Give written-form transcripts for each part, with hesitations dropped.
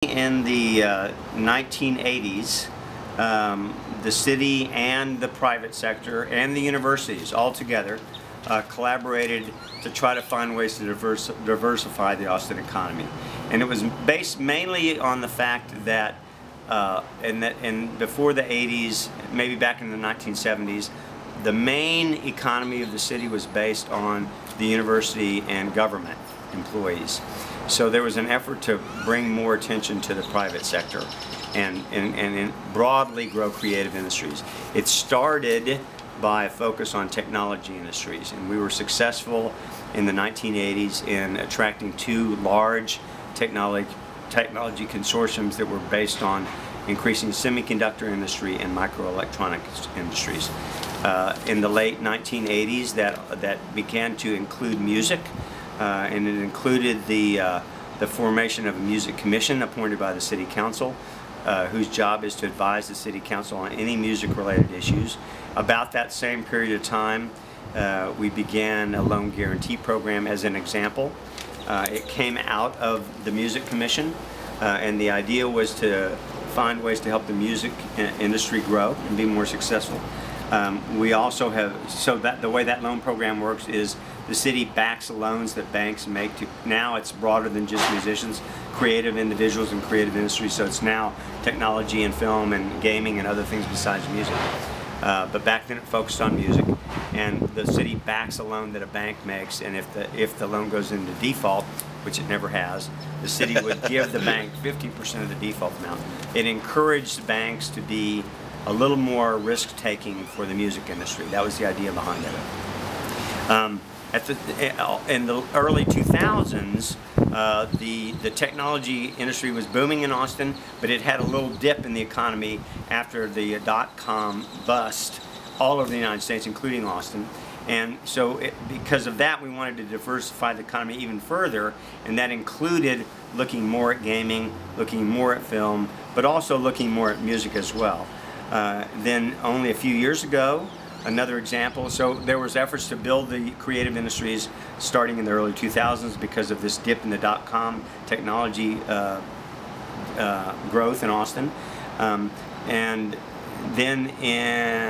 In the 1980s, the city and the private sector and the universities all together collaborated to try to find ways to diversify the Austin economy. And it was based mainly on the fact that, before the 80s, maybe back in the 1970s, the main economy of the city was based on the university and government employees. So there was an effort to bring more attention to the private sector and broadly grow creative industries. It started by a focus on technology industries, and we were successful in the 1980s in attracting two large technology consortiums that were based on increasing semiconductor industry and microelectronics industries. In the late 1980s, that began to include music. And it included the formation of a music commission appointed by the city council, whose job is to advise the city council on any music-related issues. About that same period of time, we began a loan guarantee program as an example. It came out of the music commission, and the idea was to find ways to help the music industry grow and be more successful. We also have, the way that loan program works is the city backs loans that banks make to, now it's broader than just musicians, creative individuals and creative industries, so it's now technology and film and gaming and other things besides music. But back then it focused on music, and the city backs a loan that a bank makes, and if the loan goes into default, which it never has, the city would give the bank 50% of the default amount. It encouraged banks to be a little more risk-taking for the music industry. That was the idea behind it. In the early 2000s, the technology industry was booming in Austin, but it had a little dip in the economy after the .com bust all over the United States, including Austin. And so because of that, we wanted to diversify the economy even further, and that included looking more at gaming, looking more at film, but also looking more at music as well. Then only a few years ago, another example, so there was efforts to build the creative industries starting in the early 2000s because of this dip in the .com technology growth in Austin. And then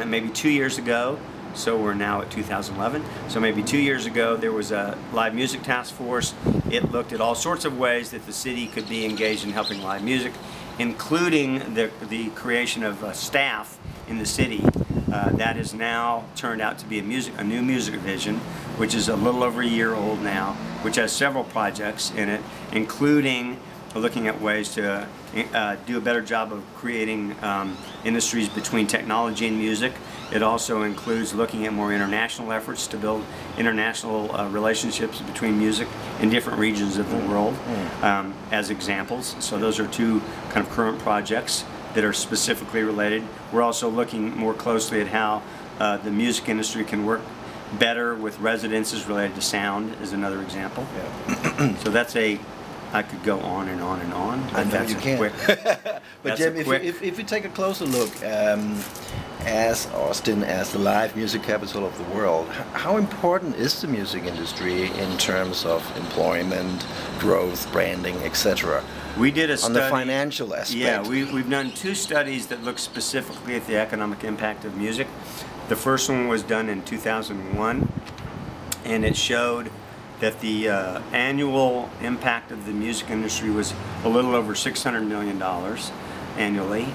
maybe 2 years ago, so we're now at 2011, so maybe 2 years ago there was a live music task force. It looked at all sorts of ways that the city could be engaged in helping live music, including the creation of staff in the city. That has now turned out to be a new music division, which is a little over a year old now, which has several projects in it, including looking at ways to do a better job of creating industries between technology and music. It also includes looking at more international efforts to build international relationships between music in different regions of the world as examples. So those are two kind of current projects that are specifically related. We're also looking more closely at how the music industry can work better with residences related to sound is another example. Yeah. So that's I could go on and on and on. I know you can. But Jim, if you take a closer look, as Austin, as the live music capital of the world, how important is the music industry in terms of employment, growth, branding, etc.? We did a study on the financial aspect. Yeah, we've done two studies that look specifically at the economic impact of music. The first one was done in 2001, and it showed that the annual impact of the music industry was a little over $600 million annually.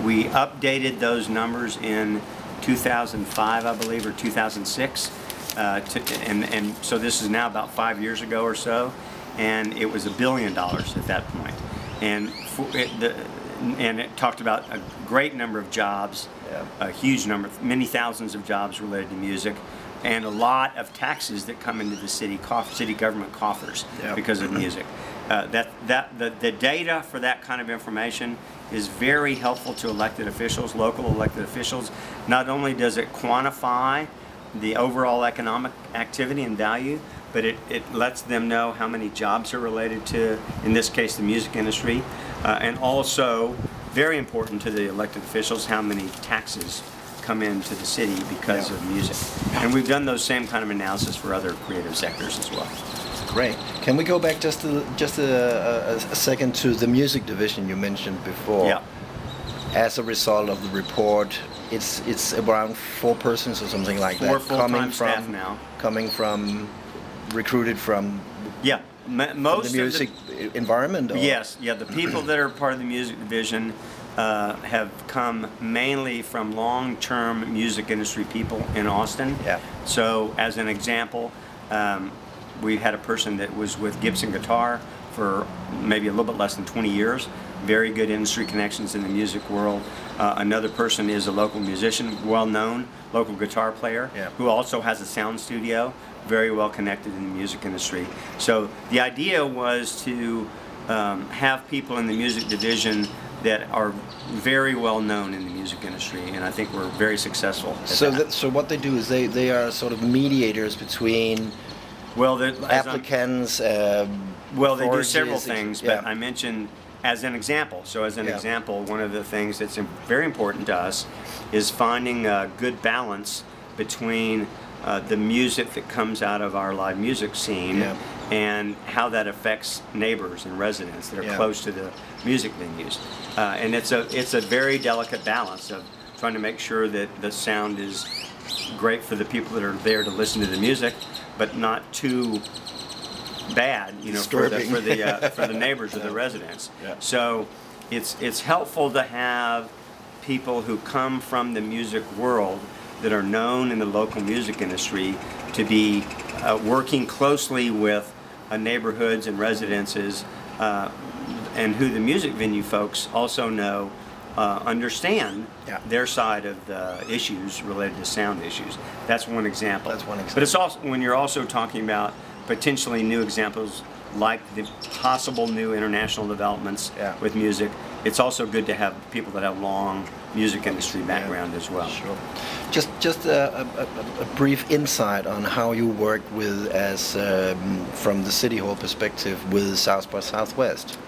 We updated those numbers in 2005, I believe, or 2006, and so this is now about 5 years ago or so, and it was $1 billion at that point. And it talked about a great number of jobs, a huge number, many thousands of jobs related to music, and a lot of taxes that come into the city government coffers because of music. The data for that kind of information is very helpful to elected officials, local elected officials. Not only does it quantify the overall economic activity and value, but it lets them know how many jobs are related to, in this case, the music industry, and also, very important to the elected officials, how many taxes come into the city because of music. And we've done those same kind of analysis for other creative sectors as well. Great. Can we go back just a second to the music division you mentioned before? Yeah. As a result of the report, it's around 4 persons or something like that. 4 full-time staff now. Coming from, recruited from. Yeah, most from the music environment. Or? Yes, yeah. The people that are part of the music division have come mainly from long-term music industry people in Austin. Yeah. So, as an example, we had a person that was with Gibson Guitar for maybe a little bit less than 20 years. Very good industry connections in the music world. Another person is a local musician, well-known local guitar player, yeah. who also has a sound studio, very well connected in the music industry. So the idea was to have people in the music division that are very well known in the music industry, and I think we're very successful at that. So what they do is they are sort of mediators between applicants. Well, they do several things, but yeah. I mentioned as an example. So as an yeah. example, one of the things that's very important to us is finding a good balance between the music that comes out of our live music scene yeah. and how that affects neighbors and residents that are yeah. close to the music venues. And it's a very delicate balance of trying to make sure that the sound is great for the people that are there to listen to the music, but not too bad, you know, for the neighbors of the residents. Yeah. So it's helpful to have people who come from the music world that are known in the local music industry to be working closely with neighborhoods and residences, and who the music venue folks also know understand yeah. their side of the issues related to sound issues. That's one example. That's one example. But it's also when you're also talking about potentially new examples like the possible new international developments yeah. with music, it's also good to have people that have long music industry background yeah. as well. Sure. Just a brief insight on how you work with, as from the City Hall perspective, with South by Southwest.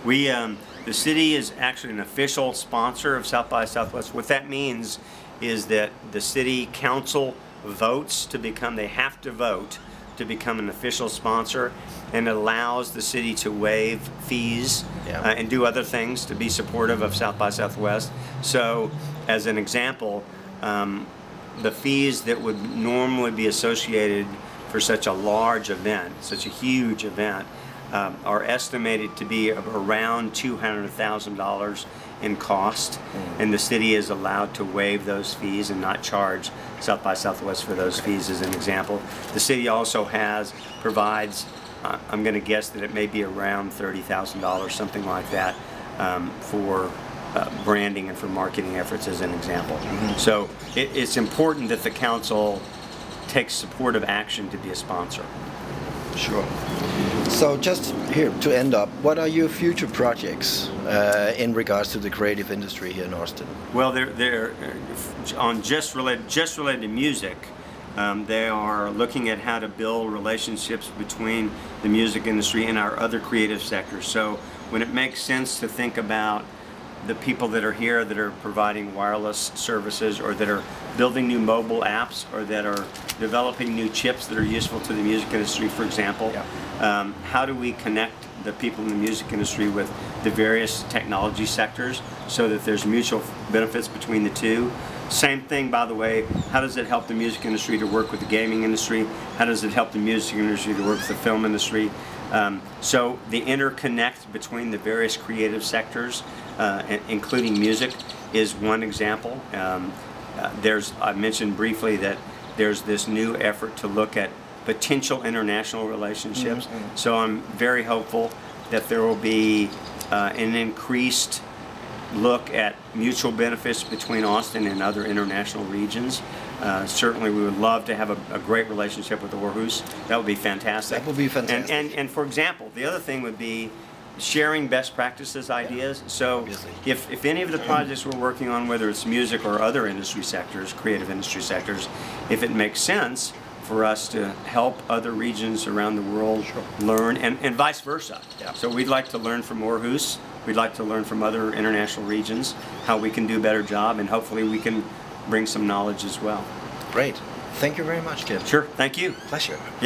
The city is actually an official sponsor of South by Southwest. What that means is that the city council votes to become, they have to vote to become an official sponsor, and it allows the city to waive fees yeah. And do other things to be supportive of South by Southwest. So, as an example, the fees that would normally be associated for such a large event, such a huge event, are estimated to be around $200,000 in cost, and the city is allowed to waive those fees and not charge South by Southwest for those fees, as an example. The city also provides, I'm going to guess that it may be around $30,000, something like that, for branding and for marketing efforts, as an example. Mm-hmm. So it's important that the council takes supportive action to be a sponsor. Sure. So just here to end up, what are your future projects in regards to the creative industry here in Austin? Well, they're on just related to music. They are looking at how to build relationships between the music industry and our other creative sectors. So when it makes sense to think about the people that are here that are providing wireless services, or that are building new mobile apps, or that are developing new chips that are useful to the music industry, for example. Yeah. How do we connect the people in the music industry with the various technology sectors so that there's mutual benefits between the two? Same thing, by the way, how does it help the music industry to work with the gaming industry? How does it help the music industry to work with the film industry? So the interconnect between the various creative sectors, including music, is one example. I mentioned briefly that there's this new effort to look at potential international relationships. Mm-hmm. So I'm very hopeful that there will be an increased look at mutual benefits between Austin and other international regions. Certainly we would love to have a great relationship with Aarhus. That would be fantastic. That would be fantastic. And for example, the other thing would be sharing best practices ideas. Yeah, so if any of the projects we're working on, whether it's music or other industry sectors, creative industry sectors, if it makes sense for us to help other regions around the world learn, and vice versa. Yeah. So we'd like to learn from Aarhus. We'd like to learn from other international regions how we can do a better job, and hopefully we can bring some knowledge as well. Great. Thank you very much, Jim. Sure. Thank you. Pleasure. Yeah.